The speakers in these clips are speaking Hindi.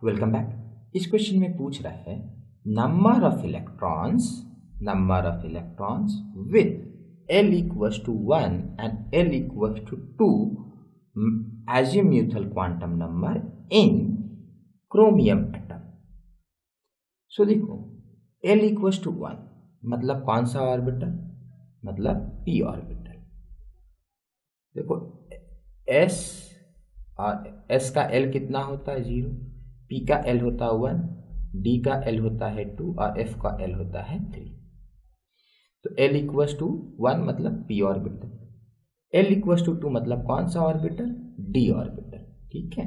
Welcome back. इस क्वेश्चन में पूछ रहा है number of electrons with L equals to 1 and L equals to 2 azimuthal quantum number in chromium atom। सो देखो L equals to 1 मतलब कौन सा ऑर्बिटल, मतलब p ऑर्बिटल। देखो s और s का L कितना होता है 0, p का L होता है 1, d का L होता है 2 और f का L होता है 3। तो L इक्वस टू 1 मतलब p orbital, L equals to 2 मतलब कौन सा ऑर्बिटल, d ऑर्बिटल। ठीक है,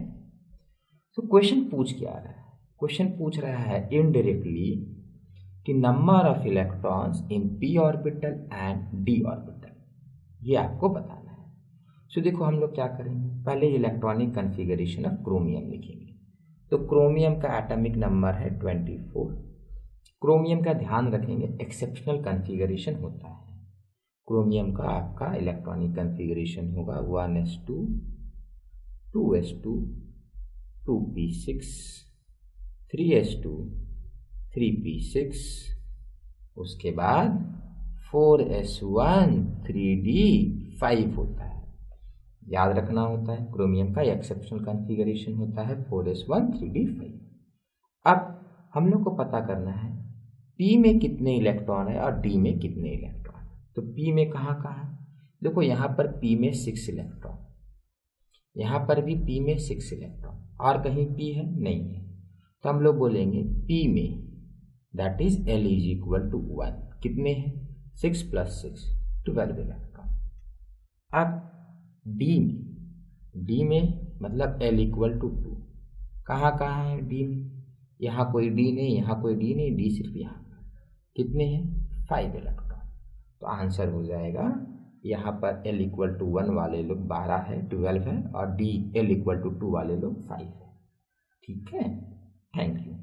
तो क्वेश्चन पूछ क्या रहा है, क्वेश्चन पूछ रहा है इनडायरेक्टली कि number of electrons in p orbital and d orbital, ये आपको बताना है। सो देखो हम लोग क्या करेंगे, पहले इलेक्ट्रॉनिक कॉन्फ़िगरेशन ऑफ क्रोमियम लिखेंगे। तो क्रोमियम का एटॉमिक नंबर है 24। क्रोमियम का ध्यान रखेंगे एक्सेप्शनल कॉन्फ़िगरेशन होता है। क्रोमियम का आपका इलेक्ट्रॉनिक कॉन्फ़िगरेशन होगा 1s2 2s2 2p6 3s2 3p6, उसके बाद 4s1 3d5 होता है। याद रखना होता है क्रोमियम का एक्सेप्शनल कॉन्फ़िगरेशन होता है 4s1 3d5। अब हम लोग को पता करना है p में कितने इलेक्ट्रॉन है और d में कितने इलेक्ट्रॉन है। तो p में कहाँ है, देखो यहाँ पर p में 6 इलेक्ट्रॉन, यहाँ पर भी p में 6 इलेक्ट्रॉन, और कहीं p है नहीं है। तो हम लोग बोलेंगे p में that is L is equal to 1, कितने हैं 6 + 6 12 इलेक्ट्रॉन। अब d में मतलब L इक्वल टू 2, कहाँ है d में, यहाँ कोई d नहीं, यहाँ कोई d नहीं, d सिर्फ यहाँ, कितने हैं 5 इलेक्ट्रॉन। तो आंसर हो जाएगा यहाँ पर L इक्वल टू 1 वाले लोग 12 है 12 है, और d L इक्वल टू 2 वाले लोग 5 है। ठीक है, थैंक यू।